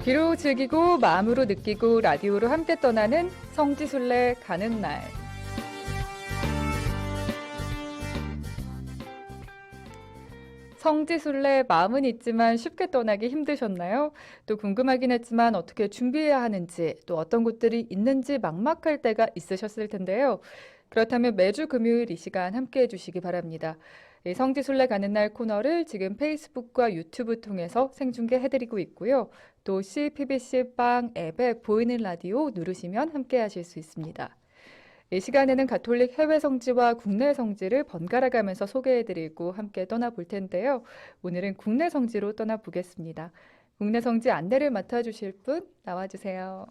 귀로 즐기고 마음으로 느끼고 라디오로 함께 떠나는 성지순례 가는 날. 성지순례 마음은 있지만 쉽게 떠나기 힘드셨나요? 또 궁금하긴 했지만 어떻게 준비해야 하는지 또 어떤 곳들이 있는지 막막할 때가 있으셨을 텐데요. 그렇다면 매주 금요일 이 시간 함께 해주시기 바랍니다. 이 성지순례 가는 날 코너를 지금 페이스북과 유튜브 통해서 생중계해드리고 있고요. 또 CPBC 빵 앱에 보이는 라디오 누르시면 함께 하실 수 있습니다. 이 시간에는 가톨릭 해외 성지와 국내 성지를 번갈아 가면서 소개해드리고 함께 떠나볼 텐데요. 오늘은 국내 성지로 떠나보겠습니다. 국내 성지 안내를 맡아주실 분 나와주세요.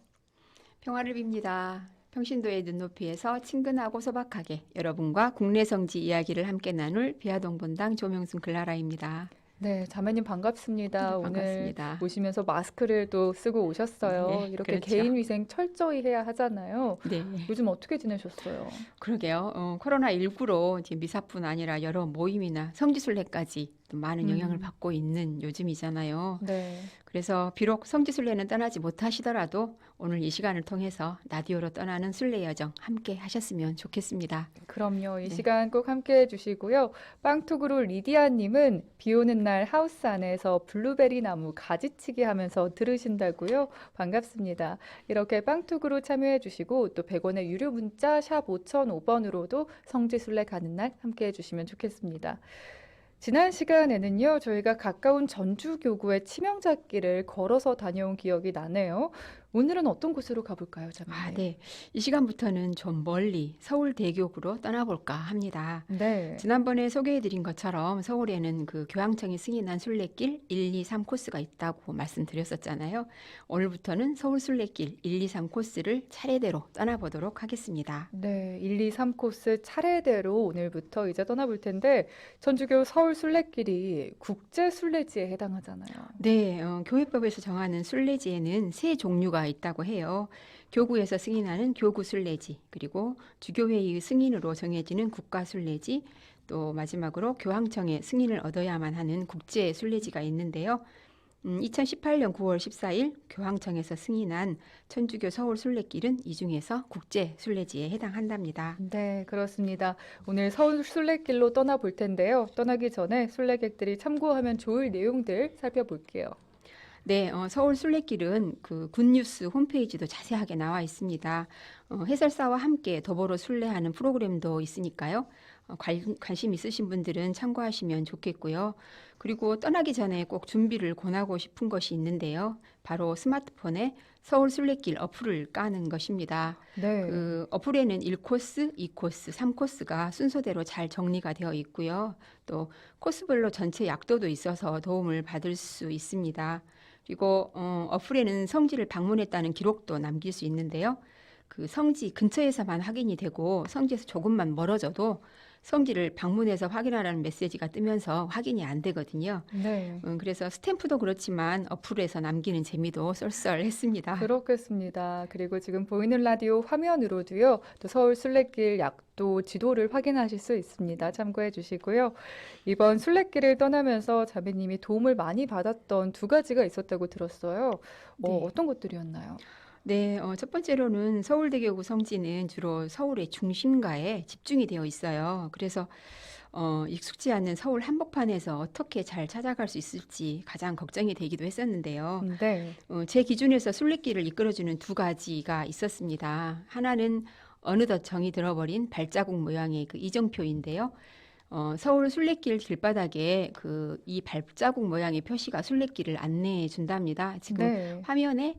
평화를 빕니다. 평신도의 눈높이에서 친근하고 소박하게 여러분과 국내 성지 이야기를 함께 나눌 비아동본당 조명순 클라라입니다. 네, 자매님 반갑습니다. 네, 오늘 반갑습니다. 오시면서 마스크를 또 쓰고 오셨어요. 네, 이렇게 그렇죠. 개인 위생 철저히 해야 하잖아요. 네, 요즘 어떻게 지내셨어요? 그러게요. 코로나19로 지금 미사뿐 아니라 여러 모임이나 성지순례까지 또 많은 영향을 받고 있는 요즘이잖아요. 네. 그래서 비록 성지순례는 떠나지 못하시더라도 오늘 이 시간을 통해서 라디오로 떠나는 순례 여정 함께 하셨으면 좋겠습니다. 그럼요. 이 네. 시간 꼭 함께 해주시고요. 빵톡으로 리디아님은 비 오는 날 하우스 안에서 블루베리 나무 가지치기 하면서 들으신다고요. 반갑습니다. 이렇게 빵톡으로 참여해 주시고 또 100원의 유료 문자 샵 5005번으로도 성지순례 가는 날 함께 해주시면 좋겠습니다. 지난 시간에는요, 저희가 가까운 전주교구의 치명잡기를 걸어서 다녀온 기억이 나네요. 오늘은 어떤 곳으로 가볼까요, 자매님? 네. 이 시간부터는 좀 멀리 서울대교구로 떠나볼까 합니다. 네. 지난번에 소개해드린 것처럼 서울에는 그 교황청이 승인한 순례길 1, 2, 3 코스가 있다고 말씀드렸었잖아요. 오늘부터는 서울 순례길 1, 2, 3 코스를 차례대로 떠나보도록 하겠습니다. 네, 1, 2, 3 코스 차례대로 오늘부터 이제 떠나볼 텐데 전주교 서울 순례길이 국제 순례지에 해당하잖아요. 네, 교회법에서 정하는 순례지에는 세 종류가 있다고 해요. 교구에서 승인하는 교구 순례지, 그리고 주교회의 승인으로 정해지는 국가 순례지, 또 마지막으로 교황청의 승인을 얻어야만 하는 국제 순례지가 있는데요. 2018년 9월 14일 교황청에서 승인한 천주교 서울 순례길은 이 중에서 국제 순례지에 해당한답니다. 네, 그렇습니다. 오늘 서울 순례길로 떠나볼 텐데요. 떠나기 전에 순례객들이 참고하면 좋을 내용들 살펴볼게요. 네, 서울 순례길은 그 굿뉴스 홈페이지도 자세하게 나와 있습니다. 해설사와 함께 더불어 순례하는 프로그램도 있으니까요. 관심 있으신 분들은 참고하시면 좋겠고요. 그리고 떠나기 전에 꼭 준비를 권하고 싶은 것이 있는데요. 바로 스마트폰에 서울 순례길 어플을 까는 것입니다. 네. 그 어플에는 1코스, 2코스, 3코스가 순서대로 잘 정리가 되어 있고요. 또 코스별로 전체 약도도 있어서 도움을 받을 수 있습니다. 그리고 어플에는 성지를 방문했다는 기록도 남길 수 있는데요. 그 성지 근처에서만 확인이 되고 성지에서 조금만 멀어져도 성지를 방문해서 확인하라는 메시지가 뜨면서 확인이 안 되거든요. 네. 그래서 스탬프도 그렇지만 어플에서 남기는 재미도 쏠쏠했습니다. 그렇겠습니다. 그리고 지금 보이는 라디오 화면으로도요, 또 서울 순례길 약도 지도를 확인하실 수 있습니다. 참고해 주시고요. 이번 순례길을 떠나면서 자매님이 도움을 많이 받았던 두 가지가 있었다고 들었어요. 네. 어떤 것들이었나요? 네, 첫 번째로는 서울대교구 성지는 주로 서울의 중심가에 집중이 되어 있어요. 그래서 익숙지 않은 서울 한복판에서 어떻게 잘 찾아갈 수 있을지 가장 걱정이 되기도 했었는데요. 네. 제 기준에서 순례길을 이끌어주는 두 가지가 있었습니다. 하나는 어느덧 정이 들어버린 발자국 모양의 그 이정표인데요. 서울 순례길 길바닥에 그 이 발자국 모양의 표시가 순례길을 안내해 준답니다. 지금 네. 화면에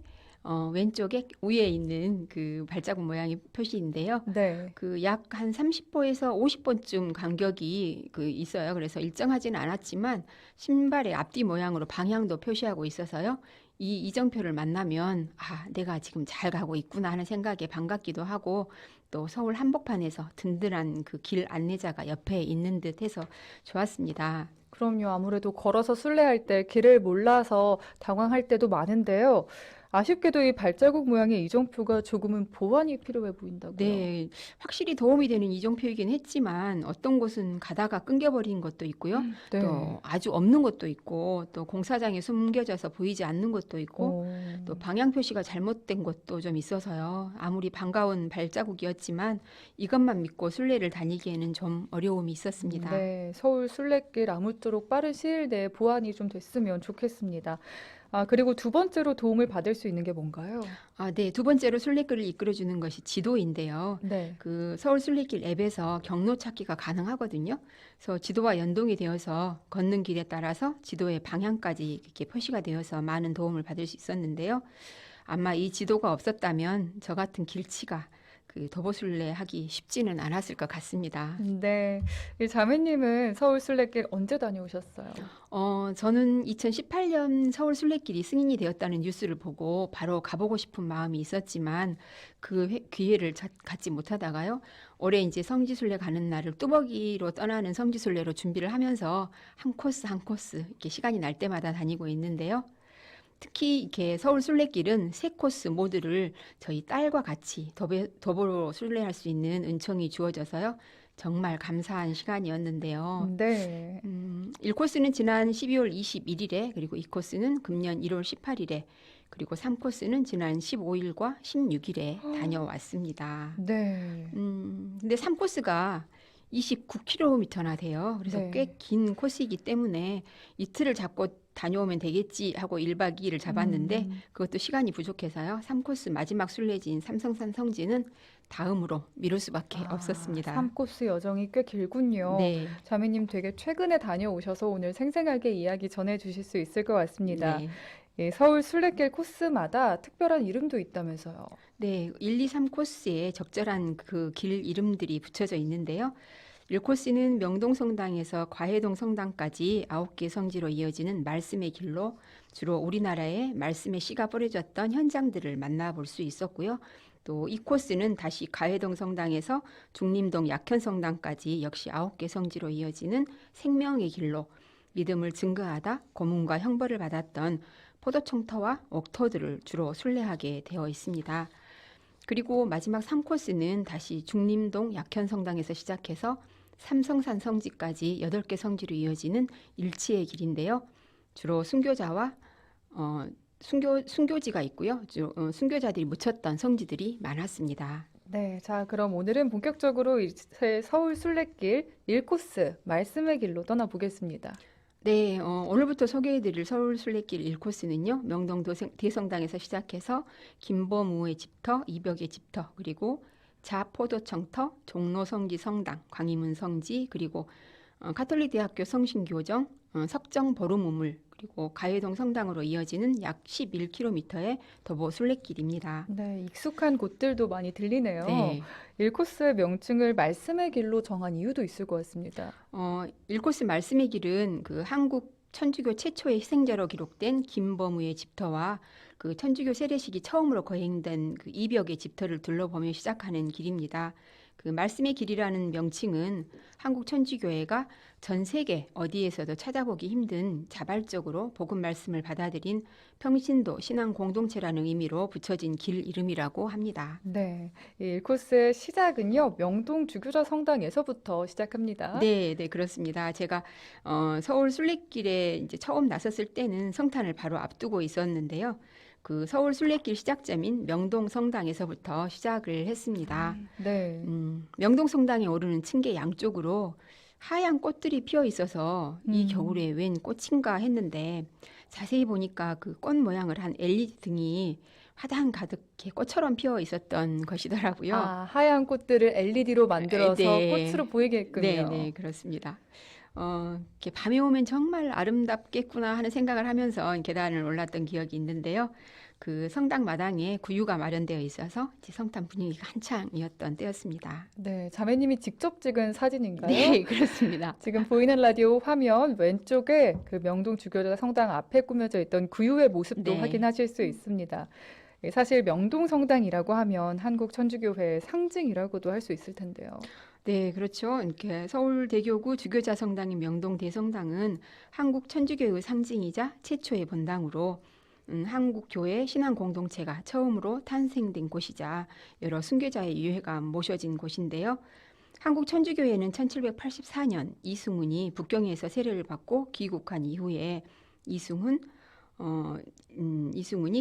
왼쪽에 위에 있는 그 발자국 모양의 표시인데요. 네. 그 약 한 30보에서 50보쯤 간격이 그 있어요. 그래서 일정하지는 않았지만 신발의 앞뒤 모양으로 방향도 표시하고 있어서요. 이 이정표를 만나면 내가 지금 잘 가고 있구나 하는 생각에 반갑기도 하고 또 서울 한복판에서 든든한 그 길 안내자가 옆에 있는 듯 해서 좋았습니다. 그럼요. 아무래도 걸어서 순례할 때 길을 몰라서 당황할 때도 많은데요. 아쉽게도 이 발자국 모양의 이정표가 조금은 보완이 필요해 보인다고요. 네, 확실히 도움이 되는 이정표이긴 했지만 어떤 곳은 가다가 끊겨버린 것도 있고요. 네. 또 아주 없는 것도 있고 또 공사장에 숨겨져서 보이지 않는 것도 있고 또 방향 표시가 잘못된 것도 좀 있어서요. 아무리 반가운 발자국이었지만 이것만 믿고 순례를 다니기에는 좀 어려움이 있었습니다. 네, 서울 순례길 아무쪼록 빠른 시일 내에 보완이 좀 됐으면 좋겠습니다. 그리고 두 번째로 도움을 받을 수 있는 게 뭔가요? 네, 두 번째로 순례길을 이끌어주는 것이 지도인데요. 네. 그 서울 순례길 앱에서 경로 찾기가 가능하거든요. 그래서 지도와 연동이 되어서 걷는 길에 따라서 지도의 방향까지 이렇게 표시가 되어서 많은 도움을 받을 수 있었는데요. 아마 이 지도가 없었다면 저 같은 길치가 그 도보순례 하기 쉽지는 않았을 것 같습니다. 네. 이 자매님은 서울 순례길 언제 다녀오셨어요? 저는 2018년 서울 순례길이 승인이 되었다는 뉴스를 보고 바로 가보고 싶은 마음이 있었지만 그 기회를 갖지 못하다가요. 올해 이제 성지순례 가는 날을 뚜벅이로 떠나는 성지순례로 준비를 하면서 한 코스 한 코스 이렇게 시간이 날 때마다 다니고 있는데요. 특히 이렇게 서울 순례길은 세 코스 모두를 저희 딸과 같이 도보로 순례할 수 있는 은총이 주어져서요. 정말 감사한 시간이었는데요. 네. 1코스는 지난 12월 21일에 그리고 2코스는 금년 1월 18일에 그리고 3코스는 지난 15일과 16일에 다녀왔습니다. 네. 근데 3코스가 29km나 돼요. 그래서 네. 꽤 긴 코스이기 때문에 이틀을 잡고 다녀오면 되겠지 하고 1박 2일을 잡았는데 그것도 시간이 부족해서요. 3코스 마지막 순례지인 삼성산 성지는 다음으로 미룰 수밖에 없었습니다. 3코스 여정이 꽤 길군요. 네, 자매님 되게 최근에 다녀오셔서 오늘 생생하게 이야기 전해 주실 수 있을 것 같습니다. 네. 예, 서울 순례길 코스마다 특별한 이름도 있다면서요. 네, 1, 2, 3코스에 적절한 그 길 이름들이 붙여져 있는데요. 1코스는 명동성당에서 과해동 성당까지 9개 성지로 이어지는 말씀의 길로 주로 우리나라의 말씀의 씨가 뿌려졌던 현장들을 만나볼 수 있었고요. 또 2코스는 다시 과해동 성당에서 중림동 약현성당까지 역시 9개 성지로 이어지는 생명의 길로 믿음을 증거하다 고문과 형벌을 받았던 포도청터와 옥터들을 주로 순례하게 되어 있습니다. 그리고 마지막 3코스는 다시 중림동 약현성당에서 시작해서 삼성산 성지까지 8개 성지로 이어지는 일치의 길인데요. 주로 순교자와 순교지가 있고요. 순교자들이 묻혔던 성지들이 많았습니다. 네, 자, 그럼 오늘은 본격적으로 이제 서울 순례길 1코스 말씀의 길로 떠나보겠습니다. 네, 오늘부터 소개해드릴 서울 순례길 1코스는요. 명동 대성당에서 시작해서 김보무의 집터, 이벽의 집터, 그리고 자포도청터, 종로성지 성당, 광화문 성지, 그리고 가톨릭 대학교 성신교정, 석정 보름우물, 그리고 가해동 성당으로 이어지는 약 11km의 도보 순례길입니다. 네, 익숙한 곳들도 많이 들리네요. 네, 1코스의 명칭을 말씀의 길로 정한 이유도 있을 것 같습니다. 1코스 말씀의 길은 그 한국 천주교 최초의 희생자로 기록된 김범우의 집터와 그 천주교 세례식이 처음으로 거행된 그 이벽의 집터를 둘러보며 시작하는 길입니다. 그 말씀의 길이라는 명칭은 한국 천주교회가 전 세계 어디에서도 찾아보기 힘든 자발적으로 복음 말씀을 받아들인 평신도 신앙 공동체라는 의미로 붙여진 길 이름이라고 합니다. 네, 이 1코스의 시작은요, 명동 주교자 성당에서부터 시작합니다. 네, 네, 그렇습니다. 제가 서울 순례길에 이제 처음 나섰을 때는 성탄을 바로 앞두고 있었는데요. 그 서울 순례길 시작점인 명동 성당에서부터 시작을 했습니다. 네. 명동 성당에 오르는 층계 양쪽으로 하얀 꽃들이 피어 있어서 이 겨울에 웬 꽃인가 했는데 자세히 보니까 그 꽃 모양을 한 LED 등이 화단 가득히 꽃처럼 피어 있었던 것이더라고요. 하얀 꽃들을 LED로 만들어서 네. 꽃으로 보이게 했군요. 네, 네, 그렇습니다. 이렇게 밤에 오면 정말 아름답겠구나 하는 생각을 하면서 계단을 올랐던 기억이 있는데요. 그 성당 마당에 구유가 마련되어 있어서 이제 성탄 분위기가 한창이었던 때였습니다. 네, 자매님이 직접 찍은 사진인가요? 네, 그렇습니다. 지금 보이는 라디오 화면 왼쪽에 그 명동 주교자 성당 앞에 꾸며져 있던 구유의 모습도 네. 확인하실 수 있습니다. 예, 사실 명동 성당이라고 하면 한국 천주교회의 상징이라고도 할 수 있을 텐데요. 네, 그렇죠. 이렇게 서울대교구 주교자 성당인 명동 대성당은 한국 천주교의 상징이자 최초의 본당으로 한국교회 신앙공동체가 처음으로 탄생된 곳이자 여러 순교자의 유해가 모셔진 곳인데요. 한국천주교회는 1784년 이승훈이 북경에서 세례를 받고 귀국한 이후에 이승훈이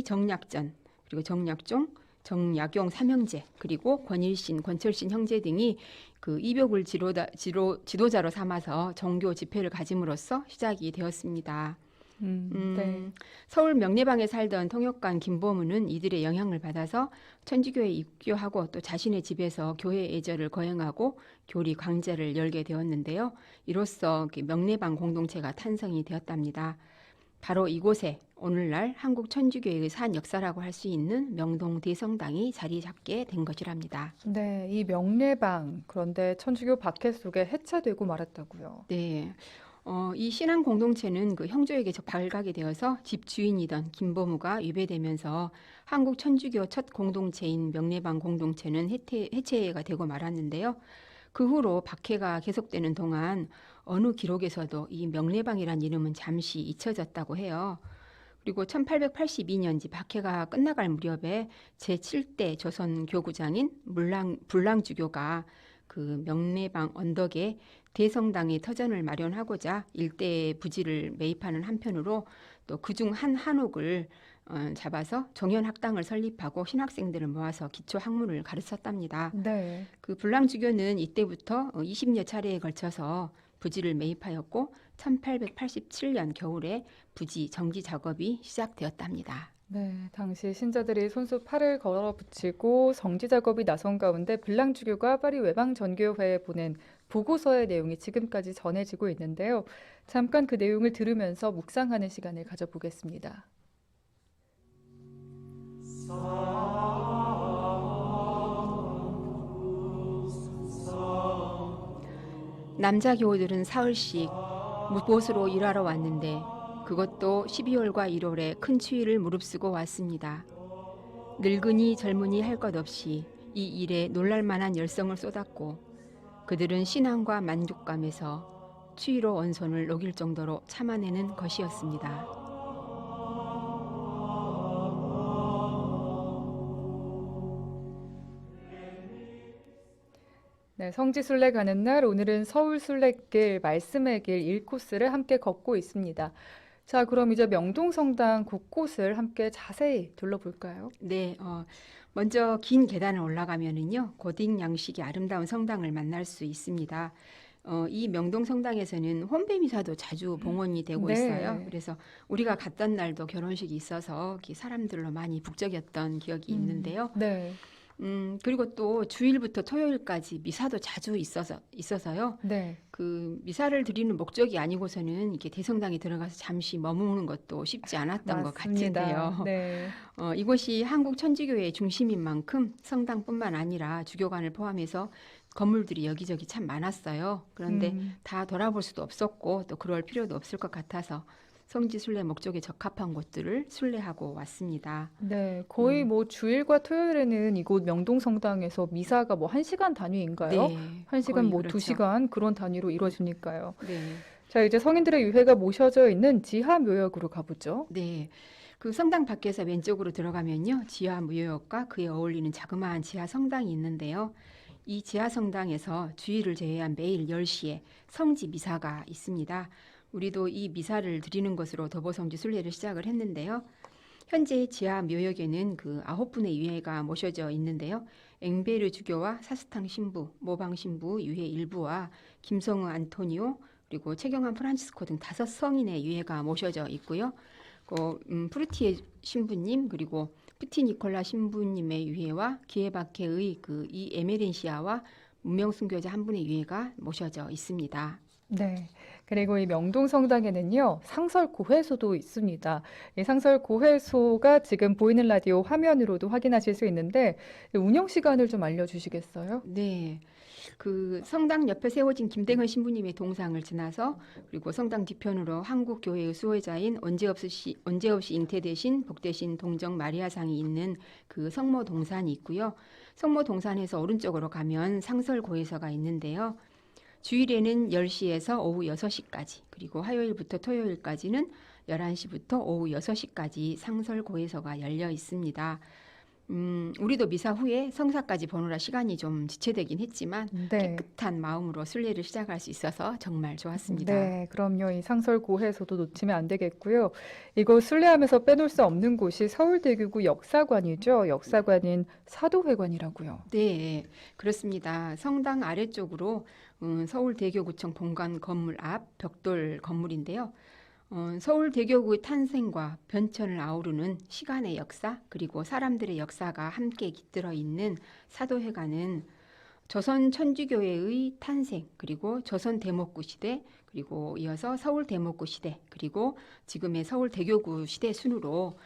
정약전, 그리고 정약종, 정약용 삼형제, 그리고 권일신, 권철신 형제 등이 그 이벽을 지도자로 삼아서 정교 집회를 가짐으로써 시작이 되었습니다. 네. 서울 명례방에 살던 통역관 김보문은 이들의 영향을 받아서 천주교에 입교하고 또 자신의 집에서 교회 예절을 거행하고 교리 강좌를 열게 되었는데요. 이로써 명례방 공동체가 탄생이 되었답니다. 바로 이곳에 오늘날 한국 천주교회의 산 역사라고 할 수 있는 명동 대성당이 자리 잡게 된 것이랍니다. 네, 이 명례방, 그런데 천주교 박해 속에 해체되고 말았다고요. 네. 이 신앙 공동체는 그 형조에게 발각이 되어서 집 주인이던 김보무가 위배되면서 한국 천주교 첫 공동체인 명례방 공동체는 해체가 되고 말았는데요. 그 후로 박해가 계속되는 동안 어느 기록에서도 이 명례방이란 이름은 잠시 잊혀졌다고 해요. 그리고 1882년지 박해가 끝나갈 무렵에 제7대 조선 교구장인 불랑주교가 그 명례방 언덕에 대성당의 터전을 마련하고자 일대의 부지를 매입하는 한편으로 또 그중 한 한옥을 잡아서 정연학당을 설립하고 신학생들을 모아서 기초 학문을 가르쳤답니다. 네. 그 불랑주교는 이때부터 20여 차례에 걸쳐서 부지를 매입하였고 1887년 겨울에 부지 정기 작업이 시작되었답니다. 네, 당시 신자들이 손수 팔을 걸어 붙이고 정지 작업이 나선 가운데 불랑주교가 파리 외방전교회에 보낸 보고서의 내용이 지금까지 전해지고 있는데요. 잠깐 그 내용을 들으면서 묵상하는 시간을 가져보겠습니다. 남자 교우들은 사흘씩 무보수로 일하러 왔는데 그것도 12월과 1월에 큰 추위를 무릅쓰고 왔습니다. 늙은이 젊은이 할 것 없이 이 일에 놀랄만한 열성을 쏟았고 그들은 신앙과 만족감에서 추위로 원손을 녹일 정도로 참아내는 것이었습니다. 네, 성지순례 가는 날 오늘은 서울순례길 말씀의 길 1코스를 함께 걷고 있습니다. 자, 그럼 이제 명동성당 곳곳을 함께 자세히 둘러볼까요? 네, 먼저 긴 계단을 올라가면은요, 고딕 양식의 아름다운 성당을 만날 수 있습니다. 이 명동 성당에서는 혼배 미사도 자주 봉헌이 되고 있어요. 네. 그래서 우리가 갔던 날도 결혼식이 있어서 이렇게 사람들로 많이 북적였던 기억이 있는데요. 네. 그리고 또 주일부터 토요일까지 미사도 자주 있어서요. 네. 그 미사를 드리는 목적이 아니고서는 이렇게 대성당에 들어가서 잠시 머무는 것도 쉽지 않았던 것 맞습니다. 같은데요. 네. 이곳이 한국 천주교의 중심인 만큼 성당뿐만 아니라 주교관을 포함해서 건물들이 여기저기 참 많았어요. 그런데 다 돌아볼 수도 없었고 또 그럴 필요도 없을 것 같아서 성지 순례 목적에 적합한 곳들을 순례하고 왔습니다. 네, 거의 뭐 주일과 토요일에는 이곳 명동성당에서 미사가 뭐 1시간 단위인가요? 네, 1시간 거의 뭐 그렇죠. 2시간 그런 단위로 이루어지니까요. 네, 자, 이제 성인들의 유해가 모셔져 있는 지하 묘역으로 가보죠. 네. 그 성당 밖에서 왼쪽으로 들어가면요, 지하 무효역과 그에 어울리는 자그마한 지하 성당이 있는데요. 이 지하 성당에서 주일을 제외한 매일 10시에 성지 미사가 있습니다. 우리도 이 미사를 드리는 것으로 도보성지 순례를 시작을 했는데요. 현재 지하 묘역에는 그 9분의 유해가 모셔져 있는데요. 앵베르 주교와 사스탕 신부, 모방 신부 유해 일부와 김성우 안토니오, 그리고 최경환 프란치스코 등 5성인의 유해가 모셔져 있고요. 프루티에 신부님, 그리고 푸티 니콜라 신부님의 유해와 기에바케의 이 에메렌시아와 문명 순교자 한 분의 유해가 모셔져 있습니다. 네. 그리고 이 명동성당에는요, 상설고회소도 있습니다. 이 상설고회소가 지금 보이는 라디오 화면으로도 확인하실 수 있는데, 운영 시간을 좀 알려주시겠어요? 네. 그 성당 옆에 세워진 김대근 신부님의 동상을 지나서 그리고 성당 뒤편으로 한국 교회의 수호자인 언제없이 잉태되신 복되신 동정 마리아상이 있는 그 성모 동산이 있고요. 성모 동산에서 오른쪽으로 가면 상설고회소가 있는데요. 주일에는 10시에서 오후 6시까지, 그리고 화요일부터 토요일까지는 11시부터 오후 6시까지 상설고해서가 열려 있습니다. 우리도 미사 후에 성사까지 보느라 시간이 좀 지체되긴 했지만 네. 깨끗한 마음으로 순례를 시작할 수 있어서 정말 좋았습니다. 네, 그럼요. 이 상설고해에서도 놓치면 안 되겠고요. 이거 순례하면서 빼놓을 수 없는 곳이 서울대교구 역사관이죠. 역사관인 사도회관이라고요. 네, 그렇습니다. 성당 아래쪽으로 서울대교구청 본관 건물 앞 벽돌 건물인데요. 서울대교구의 탄생과 변천을 아우르는 시간의 역사 그리고 사람들의 역사가 함께 깃들어 있는 사도회관은 조선 천주교회의 탄생 그리고 조선 대목구 시대 그리고 이어서 서울 대목구 시대 그리고 지금의 서울대교구 시대 순으로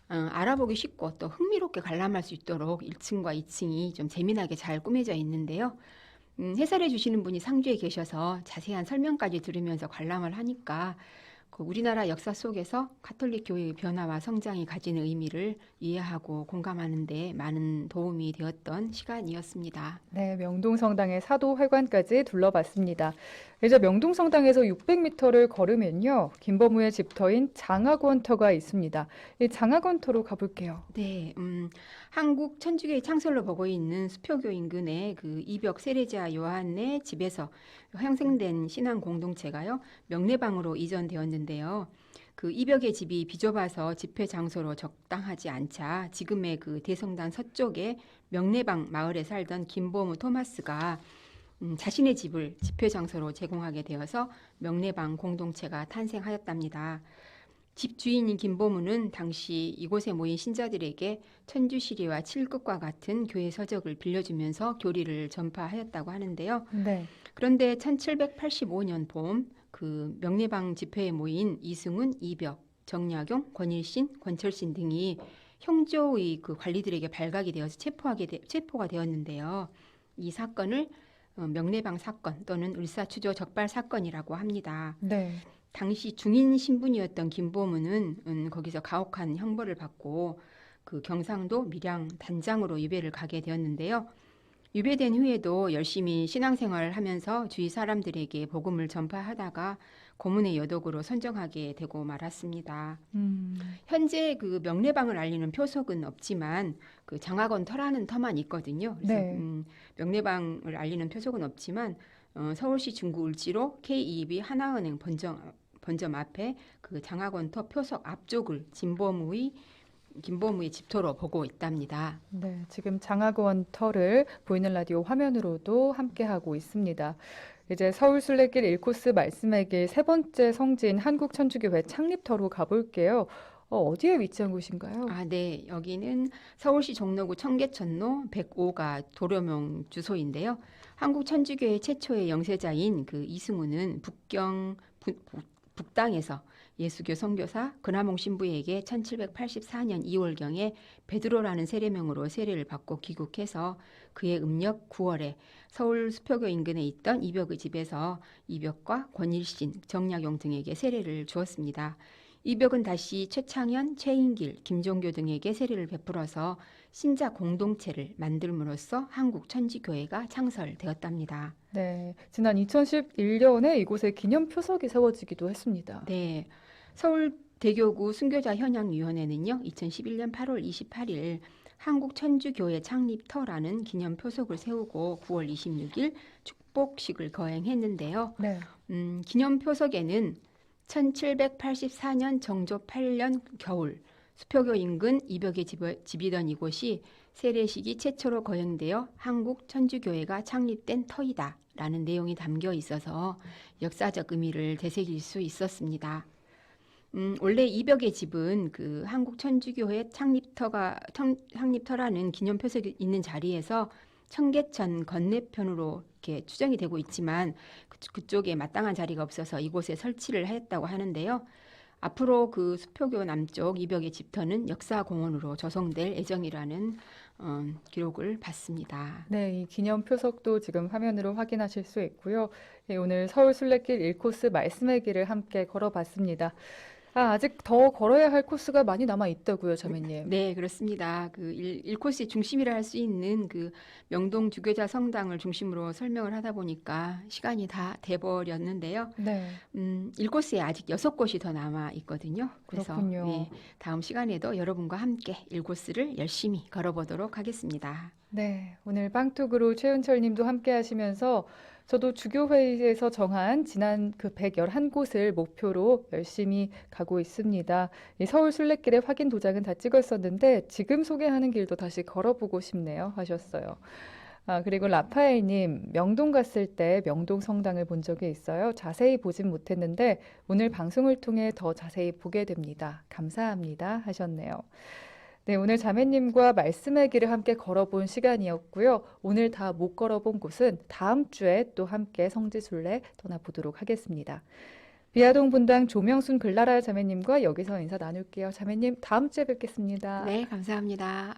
알아보기 쉽고 또 흥미롭게 관람할 수 있도록 1층과 2층이 좀 재미나게 잘 꾸며져 있는데요. 해설해 주시는 분이 상주에 계셔서 자세한 설명까지 들으면서 관람을 하니까 그 우리나라 역사 속에서 가톨릭 교회의 변화와 성장이 가지는 의미를 이해하고 공감하는 데 많은 도움이 되었던 시간이었습니다. 네, 명동성당의 사도회관까지 둘러봤습니다. 이제 명동성당에서 600m를 걸으면요, 김범우의 집터인 장학원터가 있습니다. 이 장학원터로 가볼게요. 네, 한국 천주교의 창설로 보고 있는 수표교 인근의 그 이벽 세례자 요한의 집에서 형성된 신앙 공동체가요, 명례방으로 이전되었는데요. 그 이벽의 집이 비좁아서 집회 장소로 적당하지 않자 지금의 그 대성당 서쪽에 명례방 마을에 살던 김보무 토마스가 자신의 집을 집회 장소로 제공하게 되어서 명례방 공동체가 탄생하였답니다. 집 주인인 김보무는 당시 이곳에 모인 신자들에게 천주시리와 칠극과 같은 교회 서적을 빌려주면서 교리를 전파하였다고 하는데요. 네. 그런데 1785년 봄 그 명례방 집회에 모인 이승훈, 이벽, 정약용, 권일신, 권철신 등이 형조의 그 관리들에게 발각이 되어서 체포가 되었는데요. 이 사건을 명례방 사건 또는 을사추조 적발 사건이라고 합니다. 네. 당시 중인 신분이었던 김보무는 거기서 가혹한 형벌을 받고 그 경상도 밀양 단장으로 유배를 가게 되었는데요. 유배된 후에도 열심히 신앙생활을 하면서 주위 사람들에게 복음을 전파하다가 고문의 여독으로 선정하게 되고 말았습니다. 음, 현재 그 명례방을 알리는 표석은 없지만 그 장학원 터라는 터만 있거든요. 그래서 네. 명례방을 알리는 표석은 없지만 서울시 중구 을지로 K2B 하나은행 본점 앞에 그 장학원 터 표석 앞쪽을 김보무의 집터로 보고 있답니다. 네, 지금 장학원터를 보이는 라디오 화면으로도 함께하고 있습니다. 이제 서울순례길 1코스 말씀의 길 세 번째 성지인 한국천주교회 창립터로 가볼게요. 어디에 위치한 곳인가요? 아, 네. 여기는 서울시 종로구 청계천로 105가 도료명 주소인데요. 한국 천주교회 최초의 영세자인 그 이승우는 북당에서 예수교 선교사 근하몽 신부에게 1784년 2월경에 베드로라는 세례명으로 세례를 받고 귀국해서 그의 음력 9월에 서울 수표교 인근에 있던 이벽의 집에서 이벽과 권일신, 정약용 등에게 세례를 주었습니다. 이벽은 다시 최창현, 최인길, 김종교 등에게 세례를 베풀어서 신자 공동체를 만들므로써 한국 천주교회가 창설되었답니다. 네, 지난 2011년에 이곳에 기념표석이 세워지기도 했습니다. 네, 서울대교구 순교자현양위원회는요, 2011년 8월 28일 한국천주교회 창립터라는 기념표석을 세우고 9월 26일 축복식을 거행했는데요. 네. 기념표석에는 1784년 정조 8년 겨울 수표교 인근 이벽의 집이던 이곳이 세례식이 최초로 거행되어 한국 천주교회가 창립된 터이다 라는 내용이 담겨 있어서 역사적 의미를 되새길 수 있었습니다. 원래 이벽의 집은 그 한국 천주교회 창립터라는 기념표석이 있는 자리에서 청계천 건너편으로 이렇게 추정이 되고 있지만 그쪽에 마땅한 자리가 없어서 이곳에 설치를 했다고 하는데요. 앞으로 그 수표교 남쪽 이벽의 집터는 역사공원으로 조성될 예정이라는 기록을 봤습니다. 네, 이 기념표석도 지금 화면으로 확인하실 수 있고요. 네, 오늘 서울순례길 1코스 말씀의 길을 함께 걸어봤습니다. 아직 더 걸어야 할 코스가 많이 남아 있다고요, 자매님. 네, 그렇습니다. 그 1코스의 중심이라 할 수 있는 그 명동 주교자 성당을 중심으로 설명을 하다 보니까 시간이 다 돼버렸는데요. 네, 1코스에 아직 6곳이 더 남아 있거든요. 그래서 그렇군요. 네, 다음 시간에도 여러분과 함께 1코스를 열심히 걸어보도록 하겠습니다. 네, 오늘 빵톡으로 최은철 님도 함께 하시면서 저도 주교회의에서 정한 지난 그 111곳을 목표로 열심히 가고 있습니다. 이 서울 순례길의 확인 도장은 다 찍었었는데 지금 소개하는 길도 다시 걸어보고 싶네요 하셨어요. 그리고 라파엘 님, 명동 갔을 때 명동 성당을 본 적이 있어요. 자세히 보진 못했는데 오늘 방송을 통해 더 자세히 보게 됩니다. 감사합니다 하셨네요. 네, 오늘 자매님과 말씀의 길을 함께 걸어본 시간이었고요. 오늘 다 못 걸어본 곳은 다음 주에 또 함께 성지순례 떠나보도록 하겠습니다. 비아동 분당 조명순 글라라 자매님과 여기서 인사 나눌게요. 자매님, 다음 주에 뵙겠습니다. 네, 감사합니다.